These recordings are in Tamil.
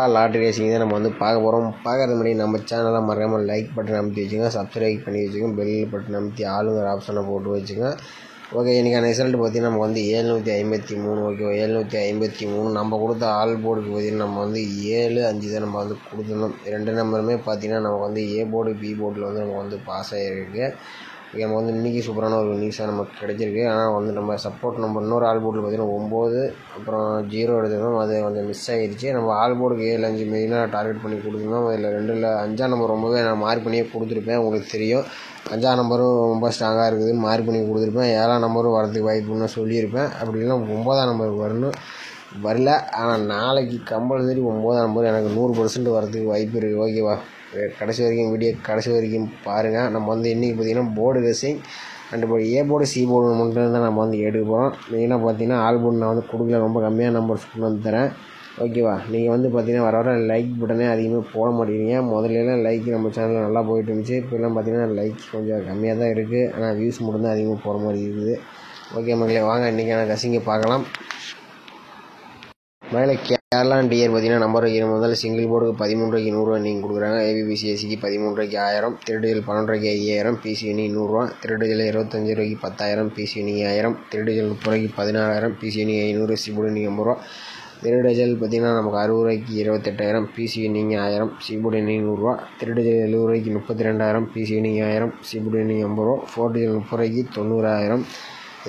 லாட்ரி ரேசிங் தான் நம்ம பார்க்க போகிறோம். பார்க்கறது முன்னாடி நம்ம சேனலை மறக்காமல் லைக் பட்டன் அமைத்தி வச்சுங்க, சப்ஸ்கிரைப் பண்ணி வச்சுக்கோங்க, பெல் பட்டன் அமைத்தி ஆளுங்கிற ஆப்ஷனை போட்டு வச்சுங்க. ஓகே, இன்றைக்கான ரிசல்ட் பார்த்தீங்கன்னா நம்ம 753. ஓகே, 753 நம்ம கொடுத்த ஆல் போர்டுக்கு பார்த்தீங்கன்னா நம்ம 7, 5 தான் நம்ம கொடுத்துருந்தோம். ரெண்டு நம்பருமே பார்த்தீங்கன்னா நமக்கு ஏ போர்டு பி போர்டில் நமக்கு பாஸ் ஆகிருக்கு. நம்ம இன்றைக்கி சூப்பரான ஒரு நியூஸாக நமக்கு கிடச்சிருக்கு. ஆனால் நம்ம சப்போர்ட் நம்பர் இன்னொரு ஆல் போர்டில் பார்த்தீங்கன்னா 9 அப்புறம் 0 எடுத்துருந்தோம். அது கொஞ்சம் மிஸ் ஆகிடுச்சு. நம்ம ஆல் போர்டுக்கு 7, 5 மெயினாக டார்கெட் பண்ணி கொடுத்துருந்தோம். அதில் 2 5ஆம் நம்பர் ரொம்பவே நான் மார்க் பண்ணியே கொடுத்துருப்பேன். உங்களுக்கு தெரியும், 5ஆம் நம்பரும் ரொம்ப ஸ்ட்ராங்காக இருக்குதுன்னு மார்க் பண்ணி கொடுத்துருப்பேன். 7ஆம் நம்பரும் வரதுக்கு வாய்ப்புன்னு சொல்லியிருப்பேன். அப்படி இல்லைனா 9ஆம் நம்பருக்கு வரல. ஆனால் நாளைக்கு கம்பல்சரி 9ஆம் நம்பர் எனக்கு 100% வரதுக்கு வாய்ப்பு இருக்குது. ஓகேவா, கடைசி வரைக்கும் பாருங்கள். நம்ம இன்றைக்கி பார்த்திங்கன்னா board racing and A board C board மட்டும் தான் நம்ம எடுக்க போகிறோம். மெயினாக பார்த்தீங்கன்னா ஆல் போர்டு நான் கொடுக்கல, ரொம்ப கம்மியான நம்பர்ஸ் கொண்டு தரேன். ஓகேவா, நீங்கள் பார்த்தீங்கன்னா வர லைக் பட்டனே அதிகமாக போட மாட்டேங்கிறீங்க. முதல்லலாம் லைக் நம்ம சேனலில் நல்லா போயிட்டு இருந்துச்சு. இப்போலாம் பார்த்தீங்கன்னா லைக் கொஞ்சம் கம்மியாக தான் இருக்குது. ஆனால் வியூஸ் மட்டும்தான் அதிகமாக போகிற மாதிரி இருக்குது. ஓகே மக்களே, வாங்க இன்றைக்கான கசிங்க பார்க்கலாம். மேலே கேரளா டியர் பார்த்தீங்கன்னா நம்பர் வைக்கிற முதல்ல சிங்கிள் போர்டுக்கு 13 ரூபாய்க்கு 100 ரூபா நீங்கள் கொடுக்குறாங்க. ஏபிபிசிஎஸ்சிக்கு 13 ரூபாய்க்கு 1000, திருடிஜல் 12 ரூபாய்க்கு 5000, பிசிஎனி 100 ரூபா, திருடிஜல் 25 ரூபாய்க்கு 10,000, பிசிஎனி 1000, திருடிஜல் 30 ரூபாய்க்கு 16,000, பிசிஎனி 500, சிபுடி 80 ரூபா, திருடிஜல் பார்த்தீங்கன்னா நமக்கு 60 ரூபாய்க்கு 28,000, பிசிஎனி 1000, சிபுடி 100 ரூபா, திருடிஜல் 70 ரூபாய்க்கு 32,000, பிசிஎனி 1000, சிபுடி 80 ரூபா, ஃபோர்டிஜல் 30 ரூபாய்க்கு 90,000,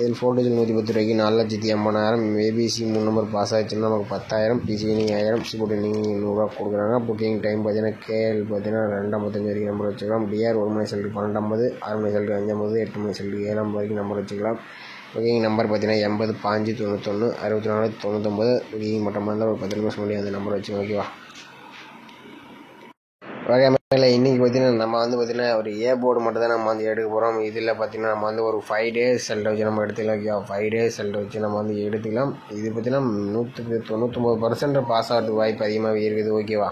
இதில் ஃபோர்டிஜல் 110 ரூபாய்க்கு 4,80,000. ஏபிசி 3 நம்பர் பாஸ் ஆகிடுச்சுன்னா நமக்கு 10,000, பிசிஎனி 1000, சிபுடி 100 ரூபா கொடுக்குறாங்க. புக்கிங் டைம் பார்த்தீங்கன்னா கேஎல் பார்த்தீங்கன்னா 2:55 வரைக்கும் நம்பர் வச்சுக்கலாம். டிஆர் 1 மணி செல்லுக்கு 12:50, 6 மணி செல்லுக்கு 5:50, 8 மணி செல்லுக்கு 7 வரைக்கும் நம்பர் வச்சுக்கலாம். புக்கிங் நம்பர் பார்த்தீங்கன்னா 80 5 91 64 99. புக்கிங் மட்டும் இருந்தால் ஒரு 10 நிமிஷம் முன்னாடி அந்த நம்பர் வச்சுக்கோங்க. ஓகேவா, ஓகே, இன்றைக்கி பார்த்தீங்கன்னா நம்ம பார்த்தீங்கன்னா ஒரு ஏ போர்டு மட்டும் தான் நம்ம எடுக்க போகிறோம். இதில் பார்த்தீங்கன்னா நம்ம ஒரு 5 days செல்ட்டை வச்சு நம்ம எடுத்துக்கலாம். ஓகேவா, 5 days செல்ட்டை வச்சு நம்ம எடுத்துக்கலாம். இது பார்த்தீங்கன்னா 99% பாஸ் ஆகிறதுக்கு வாய்ப்பு அதிகமாகவே இருக்குது. ஓகேவா,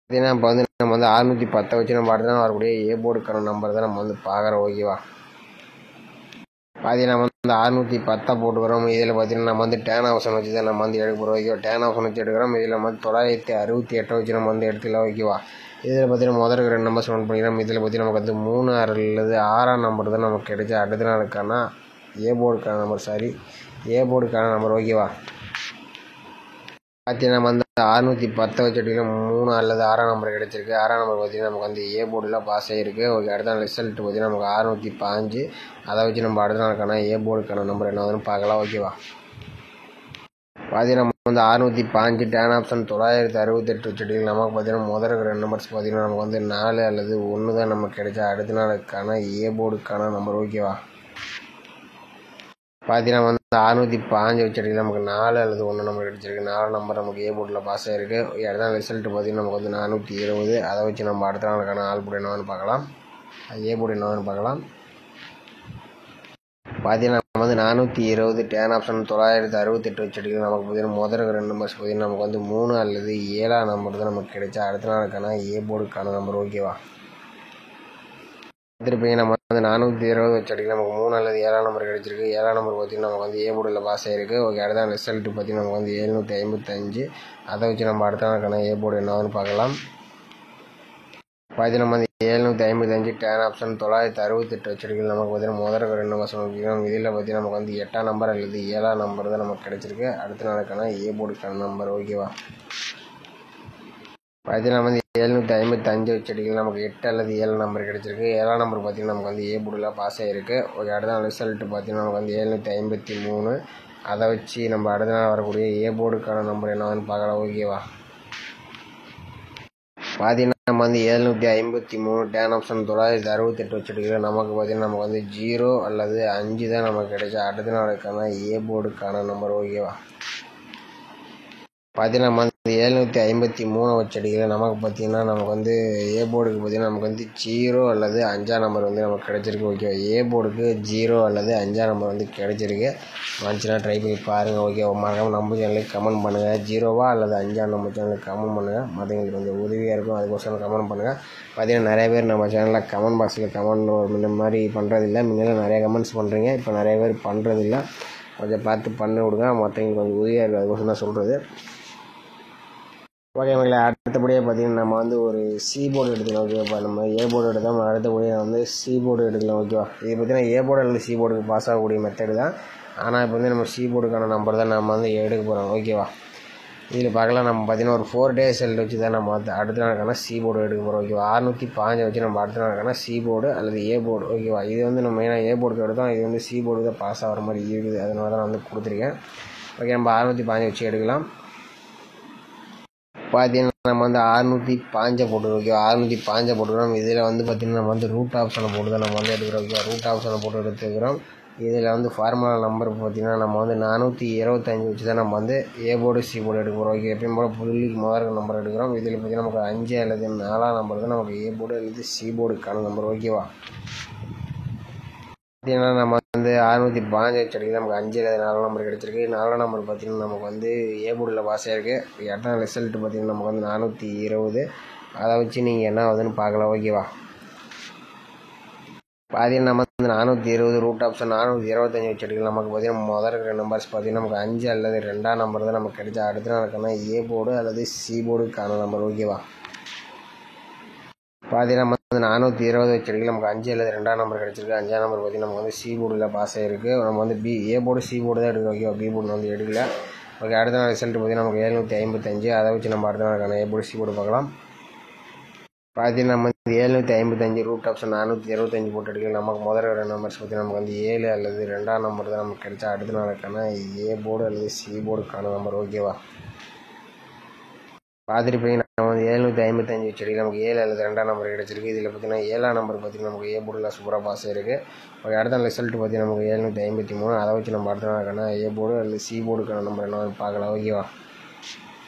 பார்த்தீங்கன்னா இப்போ நம்ம 610 வச்சு நம்ம அடுத்த வரக்கூடிய ஏ போர்டுக்கான நம்பர் தான் நம்ம பார்க்குறோம். ஓகேவா, பார்த்தீங்கன்னா நம்ம 610 போட்டு வரோம். இதில் பார்த்தீங்கன்னா நம்ம டேன் ஆப்ஷன் வச்சு தான் நம்ம எடுக்க போகிறோம். ஓகேவா, டேன் ஆப்ஷன் வச்சு எடுக்கிறோம். இதில் 968 வச்சு நம்ம எடுத்துக்கலாம். ஓகேவா, இதில் பார்த்தீங்கன்னா முதல்ல 2 நம்பர் செலக்ட் பண்ணிக்கிறோம். இதில் பார்த்தீங்கன்னா நமக்கு 3 அல்லது 6ஆம் நம்பர் தான் நமக்கு கிடைச்ச அடுத்த நாளுக்கான ஏ போர்டுக்கான நம்பர். ஓகேவா, பார்த்தீங்கன்னா நம்ம 610 வச்சு எடுத்துக்கலாம். 3 அல்லது 6ஆம் நம்பர் கிடச்சிருக்கு. 6ஆம் நம்பர் பார்த்தீங்கன்னா நமக்கு ஏ போர்டில் பாஸ் ஆகிருக்கு. ஓகே, அடுத்த நாள் ரிசல்ட் பார்த்தீங்கன்னா நமக்கு 605. அதை வச்சு நம்ம அடுத்த நாளுக்கான ஏ போர்டுக்கான நம்பர் என்னதுன்னு பார்க்கலாம். ஓகேவா, பார்த்தீங்கன்னா நம்ம 605 டேன் ஆப்ஷன் 968 வச்சுட்டு நமக்கு பார்த்தீங்கன்னா முதல்ல 2 நம்பர்ஸ் பார்த்தீங்கன்னா நமக்கு 4 அல்லது 1 தான் நமக்கு கிடைச்ச அடுத்த நாளுக்கான ஏ போர்டுக்கான நம்பர். ஓகேவா, பார்த்தீங்கன்னா 605 வச்சுட்டு நமக்கு 4 அல்லது 1 நம்பர் கிடச்சிருக்கு. 4 நம்பர் நமக்கு ஏ போர்டில் பாஸ் ஆகிருக்கு. அடுத்த நாள் ரிசல்ட் பார்த்தீங்கன்னா நமக்கு 420. அதை வச்சு நம்ம அடுத்த நாளுக்கான ஆல் போர்டு என்னன்னு பார்க்கலாம், ஏ போர்டு என்னன்னு பார்க்கலாம். பார்த்தீங்கன்னா நம்ம 420 டேன் ஆப்ஷன் 968 வச்சுட்டு நமக்கு பார்த்தீங்கன்னா முதல்ல 2 நம்பர்ஸ் பார்த்தீங்கன்னா நமக்கு 3 அல்லது 7ஆம் நம்பர் தான் நமக்கு கிடைச்சா அடுத்த நாளுக்கான ஏ போர்டுக்கான நம்பர். ஓகேவா, திருப்பி நம்ம 420 வச்சுட்டு நமக்கு 3 அல்லது 7ஆம் நம்பர் கிடைச்சிருக்கு. 7ஆம் நம்பர் பார்த்தீங்கன்னா நமக்கு ஏ போர்டில் பாஸ் ஆகிருக்கு. ஓகே, அடுத்த ரிசல்ட் பார்த்தீங்கன்னா நமக்கு 755. அதை வச்சு நம்ம அடுத்த நாளுக்கான ஏ போர்டு என்னன்னு பார்க்கலாம். பார்த்தீங்கன்னா நம்ம 755 டேன் ஆப்ஷன் 968 வச்சுருக்கு நமக்கு பார்த்தீங்கன்னா முதல்ல 2 நம்பர் சொல்லிக்கிறோம். இதில் பார்த்தீங்கன்னா நமக்கு 8ஆம் நம்பர் அல்லது 7ஆம் நம்பர் தான் நமக்கு கிடைச்சிருக்கு அடுத்த நாளுக்கான ஏ போர்டுக்கான நம்பர். ஓகேவா, பார்த்தீங்கன்னா நம்ம 755 வச்சுட்டு நமக்கு 8 அல்லது 7 நம்பர் கிடச்சிருக்கு. 7ஆம் நம்பர் பார்த்தீங்கன்னா நமக்கு ஏ போர்டில் பாஸ் ஆகிருக்கு. ஓகே, அடுத்த ரிசல்ட் பார்த்தீங்கன்னா நமக்கு 753. அதை வச்சு நம்ம அடுத்த நாள் வரக்கூடிய ஏ போர்டுக்கான நம்பர் என்னன்னு பார்க்கலாம். ஓகேவா, பார்த்தீங்கன்னா நம்ம 753 டேன் ஆப்ஷன் 968 வச்சுட்டு நமக்கு பார்த்தீங்கன்னா நமக்கு 0 அல்லது 5 தான் நமக்கு கிடைச்ச அடுத்த நாளுக்கான ஏ போர்டுக்கான நம்பர். ஓகேவா, பார்த்தீங்கன்னா நம்ம 753 வச்சுட்டு நமக்கு பார்த்தீங்கன்னா நமக்கு ஏ போர்டுக்கு பார்த்தீங்கன்னா நமக்கு 0 அல்லது 5ஆம் நம்பர் நமக்கு கிடைச்சிருக்கு. ஓகேவா, ஏ போர்டுக்கு 0 அல்லது 5ஆம் நம்பர் கிடைச்சிருக்கு. வந்துச்சுன்னா ட்ரை பண்ணி பாருங்கள். ஓகே, மறக்காமல் நம்ம சேனலுக்கு கமெண்ட் பண்ணுங்கள். 0வா அல்லது 5ஆம் நம்ம சேனலுக்கு கமெண்ட் பண்ணுங்கள். மற்றவங்களுக்கு கொஞ்சம் உதவியாக இருக்கும், அதுக்கோசரம் கமெண்ட் பண்ணுங்கள். பார்த்தீங்கன்னா நிறைய பேர் நம்ம சேனலில் கமெண்ட் பாக்ஸில் கமெண்ட் இந்த மாதிரி பண்ணுறதில்ல. முன்னாடி நிறைய கமெண்ட்ஸ் பண்ணுறீங்க, இப்போ நிறைய பேர் பண்ணுறதில்ல. கொஞ்சம் பார்த்து பண்ணி விடுங்க, மற்றவங்களுக்கு கொஞ்சம் உதவியாக இருக்குது, அதுக்கோசரம் தான் சொல்கிறது. ஓகே மகளே, அடுத்தபடியாக பார்த்தீங்கன்னா நம்ம வந்து ஒரு சி போர்டு எடுத்துக்கலாம். ஓகேப்பா, நம்ம ஏ போர்டு எடுத்தோம், அடுத்தபடியாக வந்து சி போர்டு எடுக்கலாம். ஓகேவா, இது பார்த்தீங்கன்னா ஏ போர்டு அல்லது சி போர்டுக்கு பாஸ் ஆகக்கூடிய மெத்தடு தான். ஆனால் இப்போ வந்து நம்ம சி போர்டுக்கான நம்பர் தான் நம்ம வந்து எடுக்க போகிறோம். ஓகேவா, இதில் பார்க்கலாம். நம்ம பார்த்தீங்கன்னா ஒரு 4 days செல் வச்சு தான் நம்ம அடுத்த நாளுக்கான சி போர்டு எடுக்க போகிறோம். ஓகேவா, 605 வச்சு நம்ம அடுத்த நாளுக்கான சி போர்டு அல்லது ஏ போர்டு. ஓகேவா, இது வந்து நம்ம மெயினாக ஏ போர்டுக்கு எடுத்தோம், இது வந்து சி போர்டு தான் பாஸ் ஆகிற மாதிரி இருக்குது. அதனால தான் நான் வந்து கொடுத்துருக்கேன். ஓகே, நம்ம 605 வச்சு எடுக்கலாம். பார்த்தீங்கன்னா நம்ம வந்து 605 போட்டுருக்கோம். ஓகே, 605 போட்டுக்கிறோம். இதில் வந்து பார்த்திங்கன்னா நம்ம வந்து ரூட் ஆப்ஷனை போட்டு தான் நம்ம வந்து எடுக்கிறோம். ஓகே, ரூட் ஆப்ஷனை போட்டு எடுத்துக்கிறோம். இதில் வந்து ஃபார்முலா நம்பர் பார்த்திங்கன்னா நம்ம வந்து 425 வச்சு தான் நம்ம வந்து ஏ போர்டு சி போர்டு எடுக்க போகிறோம். ஓகே, எப்பயும் போல் புள்ளிக்கு முதல் நம்பர் எடுக்கிறோம். இதில் பார்த்திங்கன்னா நமக்கு 5 அல்லது 4 நம்பர் தான் நமக்கு ஏ போர்டு அல்லது சி போர்டுக்கான நம்பர். ஓகேவா, பார்த்தீங்கன்னா நம்ம வந்து 605 வச்சு எடுக்க நமக்கு 5 அல்லது 4 நம்பர் கிடச்சிருக்கு. 4 நம்பர் பார்த்திங்கன்னா நமக்கு வந்து ஏ போர்டில் பாஸ் ஆகிருக்கு. எட்டாம் ரிசல்ட்டு பார்த்திங்கன்னா நமக்கு வந்து 420. அதை வச்சு நீங்கள் என்ன ஆகுதுன்னு பார்க்கலாம். ஓகேவா, பார்த்தீங்கன்னா நம்ம வந்து 420 ரூட் ஆப்ஷன் 425 வச்சு எடுக்கலாம். நமக்கு பார்த்தீங்கன்னா முதல் இருக்கிற நம்பர்ஸ் பார்த்திங்கன்னா நமக்கு 5 அல்லது 2ஆம் நம்பர் தான் நமக்கு கிடைச்சா அடுத்த நாளுக்கான ஏ போர்டு அல்லது சி போர்டுக்கான நம்பர். ஓகேவா, பார்த்தீங்கன்னா நம்ம வந்து 420 வச்சு எடுக்கலாம். நமக்கு 5 அல்லது 2ஆம் நம்பர் கிடச்சிருக்கு. 5ஆம் நம்பர் பார்த்திங்கன்னா நமக்கு வந்து சி போர்டில் பாஸ் ஆகிருக்கு. நம்ம வந்து ஏ போர்டு சி போர்டு தான் எடுக்கிறோம். ஓகேவா, பி போர்டு வந்து எடுக்கல. ஓகே, அடுத்த நாள் ரிசல்ட் பார்த்திங்கன்னா நமக்கு 755. அதை வச்சு நம்ம அடுத்த நாளுக்கான ஏ போர்டு சி போர்டு பார்க்கலாம். பார்த்தீங்கன்னா நம்ம வந்து 755 ரூட் ஆப்ஷன் 425 போட்டு எடுக்கலாம். நமக்கு முதல்ல வர நம்பர்ஸ் பார்த்திங்கன்னா நமக்கு வந்து 7 அல்லது 2ஆம் நம்பர் தான் நமக்கு கிடைச்சா அடுத்த நாளுக்கான ஏ போர்டு அல்லது சி போர்டுக்கான நம்பர். ஓகேவா, பார்த்துட்டு நம்ம வந்து 755 வச்சு எடுக்கலாம். நமக்கு 7 அல்லது 2ஆம் நம்பர் கிடச்சிருக்கு. இதில் பார்த்திங்கன்னா 7ஆம் நம்பர் பார்த்திங்கன்னா நமக்கு ஏ போர்டில் சூப்பராக பாஸ் ஆகிருக்கு. ஓகே, அடுத்த நாள் ரிசல்ட் பார்த்திங்கன்னா நமக்கு 753. அதை வச்சு நம்ம அடுத்த நாளுக்கான ஏ போர்டு அல்லது சி போர்டுக்கான நம்பர் என்ன பார்க்கலாம். ஓகேவா,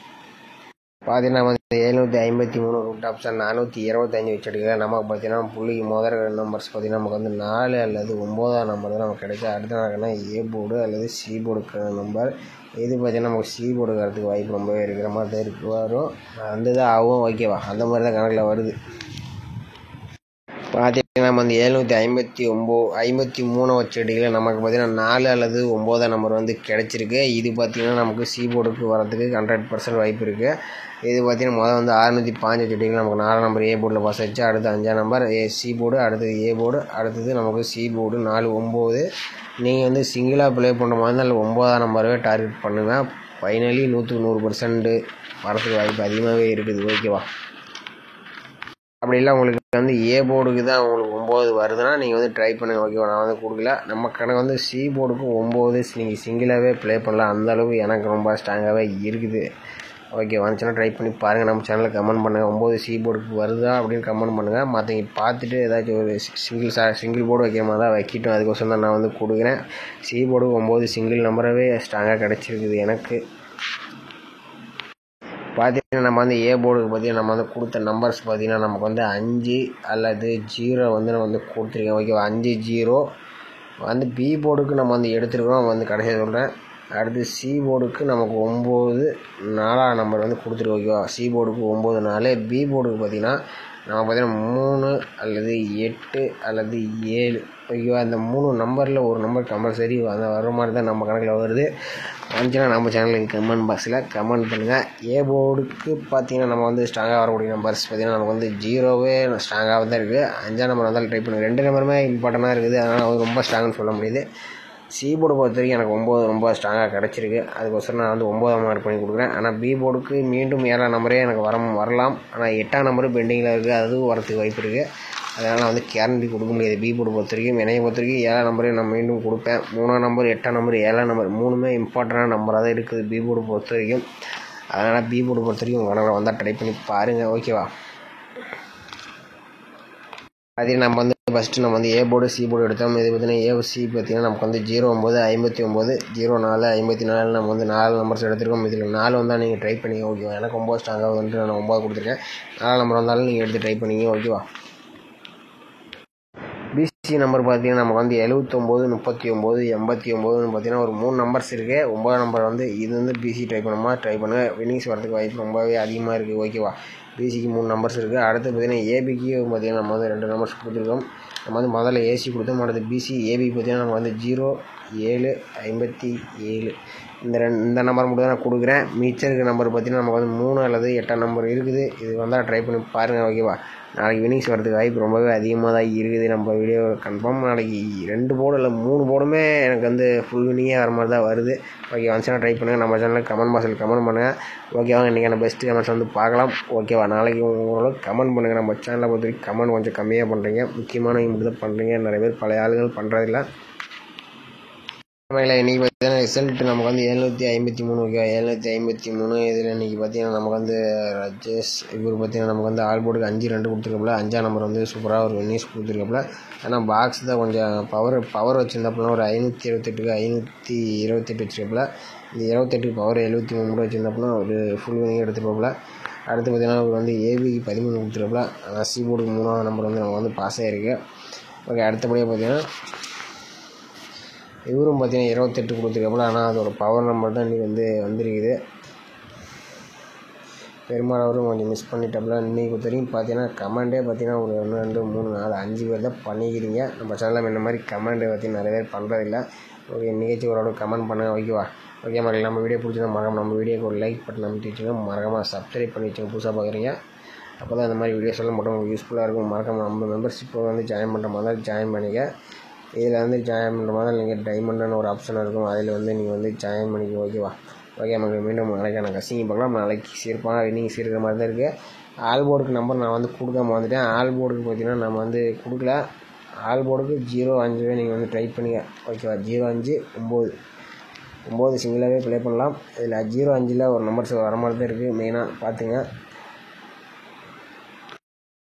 பார்த்தீங்கன்னா வந்து 753 ரூட் ஆப்ஷன் 425 வச்சு எடுக்கலாம். நமக்கு பார்த்தீங்கன்னா புள்ளிக்கு முதல் நம்பர்ஸ் பார்த்திங்கன்னா நமக்கு வந்து 4 அல்லது 9ஆம் நம்பர் தான் நமக்கு கிடைச்சா அடுத்த நாளுக்கான ஏ போர்டு அல்லது சி போர்டுக்கான நம்பர். இது பார்த்திங்கன்னா நமக்கு சி போர்டு வரதுக்கு வாய்ப்பு ரொம்பவே இருக்கிற மாதிரி தான் இருக்கு வரும். அந்த தான் ஆகும். ஓகேவா, அந்த மாதிரி தான் கணக்கில் வருது. பார்த்தீங்கன்னா நம்ம வந்து 753 வச்சு எடுக்கல. நமக்கு பார்த்திங்கன்னா 4 அல்லது 9ஆம் நம்பர் வந்து கிடச்சிருக்கு. இது பார்த்திங்கன்னா நமக்கு சி போர்டுக்கு வரதுக்கு 100% வாய்ப்பு இருக்குது. இது பார்த்திங்கன்னா முதல் வந்து 605 வச்சு எடுக்கலாம். நமக்கு 4 நம்பர் ஏ போர்டில் பாஸ் ஆகிடுச்சு. அடுத்து 5ஆம் நம்பர் சி போர்டு, அடுத்தது ஏ போர்டு, அடுத்தது நமக்கு சி போர்டு 4 9. நீங்கள் வந்து சிங்கிளாக ப்ளே பண்ணுற மாதிரி இருந்தால் 9ஆம் நம்பரவே டார்கெட் பண்ணுங்கள். ஃபைனலி 100% வரதுக்கு வாய்ப்பு அதிகமாகவே இருக்குது. ஓகேவா, அப்படி இல்லை உங்களுக்கு வந்து ஏ போர்டுக்கு தான் உங்களுக்கு 9 வருதுன்னா நீங்கள் வந்து ட்ரை பண்ணுங்கள். ஓகேவா, நான் வந்து கொடுக்கல. நம்ம கணக்கு வந்து சி போர்டுக்கு 9 நீங்கள் சிங்கிளாகவே ப்ளே பண்ணலாம். அந்தளவுக்கு எனக்கு ரொம்ப ஸ்ட்ராங்காகவே இருக்குது. ஓகே, வந்துச்சுன்னா ட்ரை பண்ணி பாருங்கள். நம்ம சேனலில் கமெண்ட் பண்ணுங்கள் 9 சி போர்டுக்கு வருதா அப்படின்னு கமெண்ட் பண்ணுங்கள். மற்றவங்க பார்த்துட்டு ஏதாச்சும் ஒரு சிங்கிள் போர்டு வைக்கிற மாதிரி தான் வைக்கிட்டோம். அதுக்கோசரம் தான் நான் வந்து கொடுக்குறேன். சி போர்டுக்கு 9 சிங்கிள் நம்பராகவே ஸ்ட்ராங்காக கிடச்சிருக்குது எனக்கு. பார்த்திங்கன்னா நம்ம வந்து ஏ போர்டுக்கு பார்த்திங்கன்னா நம்ம வந்து கொடுத்த நம்பர்ஸ் பார்த்திங்கன்னா நமக்கு வந்து 5 அல்லது 0 வந்து நம்ம வந்து கொடுத்துருக்கேன். ஓகேவா, 5 0 வந்து பி போர்டுக்கு நம்ம வந்து எடுத்துருக்கோம். வந்து கடைசியாக சொல்கிறேன். அடுத்து சி போர்டுக்கு நமக்கு 9 4ஆம் நம்பர் வந்து கொடுத்துருக்கோம். ஓகேவா, சி போர்டுக்கு 9 4. பி போர்டுக்கு பார்த்திங்கன்னா நம்ம பார்த்திங்கன்னா 3 அல்லது 8 அல்லது 7. ஓகேவா, இந்த 3 நம்பரில் ஒரு நம்பர் கம்பல்சரி அந்த வர மாதிரி தான் நம்ம கணக்கில் வருது. வந்துச்சுன்னா நம்ம சேனலுக்கு கமெண்ட் பாக்ஸில் கமெண்ட் பண்ணுங்கள். ஏ போர்டுக்கு பார்த்திங்கன்னா நம்ம வந்து ஸ்ட்ராங்காக வரக்கூடிய நம்பர்ஸ் பார்த்திங்கன்னா நமக்கு வந்து 0வே ஸ்ட்ராங்காக தான் இருக்குது. 5ஆம் நம்பர் வந்தாலும் ட்ரை பண்ணுங்கள். 2 நம்பருமே இம்பார்ட்டண்ட்டாக இருக்குது. அதனால் வந்து ரொம்ப ஸ்ட்ராங்குன்னு சொல்ல முடியுது. சி போர்டு பொறுத்த வரைக்கும் எனக்கு 9 ரொம்ப ஸ்ட்ராங்காக கிடச்சிருக்கு. அதுக்கோசரம் நான் வந்து 9ஆம் மார்க் பண்ணி கொடுக்குறேன். ஆனால் பி போர்டுக்கு மீண்டும் 7ஆம் நம்பரே எனக்கு வரலாம். ஆனால் 8ஆம் நம்பரும் பெண்டிங்கில் இருக்குது. அதுவும் வரத்துக்கு வாய்ப்பு இருக்குது. அதனால் நான் வந்து கேரண்டி கொடுக்க முடியாது. பி போர்டு பொறுத்த வரைக்கும் என்னையை பொறுத்த வரைக்கும் 7ஆம் நம்பரே நான் மீண்டும் கொடுப்பேன். 3ஆம் நம்பர் 8ஆம் நம்பர் 7ஆம் நம்பர் 3மே இம்பார்ட்டண்டான நம்பராக தான் இருக்குது பி போர்டு பொறுத்த வரைக்கும். அதனால் பி போர்டு பொறுத்த வரைக்கும் உங்கள் கணக்கில் வந்தால் ட்ரை பண்ணி பாருங்கள். ஓகேவா, அதே நம்ம வந்து ஃபஸ்ட்டு நம்ம வந்து ஏ போர்டு சி போர்டு எடுத்தோம். இது பார்த்திங்கன்னா ஏசி பார்த்திங்கன்னா நமக்கு வந்து 09 59 04 54 நம்ம வந்து 4 நம்பர்ஸ் எடுத்துருக்கோம். இதில் 4 வந்தால் நீங்கள் ட்ரை பண்ணிங்க. ஓகேவா, எனக்கு 9 ஸ்ட்ராங்காக வந்துட்டு நான் 9 கொடுத்துருக்கேன். 4 நம்பர் வந்தாலும் நீங்கள் எடுத்து ட்ரை பண்ணிங்க. ஓகேவா, பிசி நம்பர் பார்த்திங்கன்னா நமக்கு வந்து 79 39 89 பார்த்திங்கன்னா ஒரு 3 நம்பர்ஸ் இருக்குது. 9ஆம் நம்பர் வந்து இது வந்து பிசி ட்ரை பண்ணுமா ட்ரை பண்ணுங்கள். வின்னிங்ஸ் வரதுக்கு வாய்ப்பு ரொம்பவே அதிகமாக இருக்குது. ஓகேவா, பிசிக்கு 3 நம்பர்ஸ் இருக்குது. அடுத்து பார்த்திங்கன்னா ஏபிக்கு பார்த்திங்கன்னா நம்ம வந்து 2 நம்பர்ஸ் கொடுத்துருக்கோம். நம்ம வந்து முதல்ல ஏசி கொடுத்தோம், அடுத்து பிசி. ஏபி பார்த்திங்கன்னா நம்ம வந்து 0757 இந்த நம்பர் மட்டும் தான் நான் கொடுக்குறேன். மிச்சம் இருக்கிற நம்பர் பார்த்திங்கன்னா நமக்கு வந்து 3 அல்லது 8 நம்பர் இருக்குது. இது வந்தால் ட்ரை பண்ணி பாருங்கள், ஓகேவா. நாளைக்கு வின்னிங்ஸ் வரதுக்கு வாய்ப்பு ரொம்பவே அதிகமாக தான் இருக்குது. நம்ம வீடியோ கன்ஃபார்ம் நாளைக்கு 2 போர்டு இல்லை 3 போர்டுமே எனக்கு வந்து ஃபுல் வின்னிங்கே வர மாதிரி தான் வருது. ஓகே, வந்துச்சுன்னா ட்ரை பண்ணுங்கள். நம்ம சேனலுக்கு கமெண்ட் பாக்ஸில் கமெண்ட் பண்ணுங்கள், ஓகேவா. இன்றைக்கான பெஸ்ட் கமெண்ட்ஸ் வந்து பார்க்கலாம், ஓகேவா. நாளைக்கு ஓரளவுக்கு கமெண்ட் பண்ணுங்கள். நம்ம சேனலை பொறுத்த வரைக்கும் கமெண்ட் கொஞ்சம் கம்மியாக பண்ணுறீங்க, முக்கியமானவங்க மட்டும் தான் பண்ணுறீங்க. நிறைய பேர் பழைய ஆளுகள் பண்ணுறதில்ல. இன்றைக்கி பார்த்தீங்கன்னா ரிசல்ட் நமக்கு வந்து 753, ஓகே. 753 இதில் இன்றைக்கி பார்த்தீங்கன்னா நமக்கு வந்து ராஜேஷ் இவர் பார்த்தீங்கன்னா நமக்கு வந்து ஆல் போர்டுக்கு 5-2 கொடுத்துருக்காப்புல. 5ஆம் நம்பர் வந்து சூப்பராக ஒரு வின்னிங்ஸ் கொடுத்துருக்காப்புல. ஆனால் பாக்ஸ் தான் கொஞ்சம் பவர் வச்சுருந்தாப்புல. ஒரு 578க்கு 528 வச்சுருக்காப்புல. இந்த 28க்கு பவர் 73 கூட வச்சுருந்தாப்புல. ஒரு ஃபுல் வின்னிங் எடுத்துருப்பாப்புல. அடுத்து பார்த்தீங்கன்னா அவர் வந்து ஏபிக்கு 13 கொடுத்துருக்காப்புல. ஆனால் சி போர்டுக்கு 3ஆம் நம்பர் வந்து நம்ம வந்து பாஸ் ஆகிருக்கு, ஓகே. அடுத்தபடியாக பார்த்தீங்கன்னா இவரும் பார்த்தீங்கன்னா 28 கொடுத்துருக்காப்புல. ஆனால் அதோட பவர் நம்பர் தான் இன்றைக்கி வந்து வந்திருக்குது. பெருமாள் அவரும் கொஞ்சம் மிஸ் பண்ணிட்டாப்புல. இன்றைக்கி பொறுத்த வரைக்கும் பார்த்தீங்கன்னா கமெண்டே பார்த்தீங்கன்னா ஒரு 1 2 3 4 5 பேர் தான் பண்ணிக்கிறீங்க. நம்ம சேனலில் இந்த மாதிரி கமெண்ட் பார்த்தீங்கன்னா நிறைய பேர் பண்ணுறதில்ல, ஓகே. இன்றைக்கி ஓரளவுக்கு கமெண்ட் பண்ணுங்கள், ஓகேவா. ஓகே மக்கள், நம்ம வீடியோ பிடிச்சிருந்தா மறக்காம நம்ம வீடியோக்கு ஒரு லைக் பட்டன் அமைத்து வச்சுங்க. மறக்காம சப்ஸ்கிரைப் பண்ணி வச்சுங்க, புதுசாக பார்க்குறீங்க. அப்போ தான் இந்த மாதிரி வீடியோஸ் எல்லாம் மட்டும் உங்களுக்கு யூஸ்ஃபுல்லாக இருக்கும். மறக்காம நம்ம மெம்பர்ஷிப்பை வந்து ஜாயின் பண்ணுற மாதிரி ஜாயின் பண்ணிக்க. இதில் வந்து ஜாயின் பண்ணுற மாதிரி நீங்கள் டைமண்டுன்னு ஒரு ஆப்ஷன் இருக்கும், அதில் வந்து நீங்கள் வந்து ஜாயின் பண்ணிக்க, ஓகேவா. ஓகே மக்கள், மீண்டும் நாளைக்கான கசிங்க பார்க்கலாம். நாளைக்கு சீர்ப்பான வின்னிங் சீர்க்கிற மாதிரி தான் இருக்குது. ஆல் போர்டுக்கு நம்பர் நான் வந்து கொடுக்காம வந்துட்டேன். ஆல் போர்டுக்கு பார்த்தீங்கன்னா நம்ம வந்து கொடுக்கல. ஆல் போர்டுக்கு 05 நீங்கள் வந்து ட்ரை பண்ணிக்க, ஓகேவா. 05-9 சிங்கிளாகவே ப்ளே பண்ணலாம். இதில் 05 ஒரு நம்பர்ஸ் வர மாதிரி தான் இருக்குது, மெயினாக பார்த்துங்க.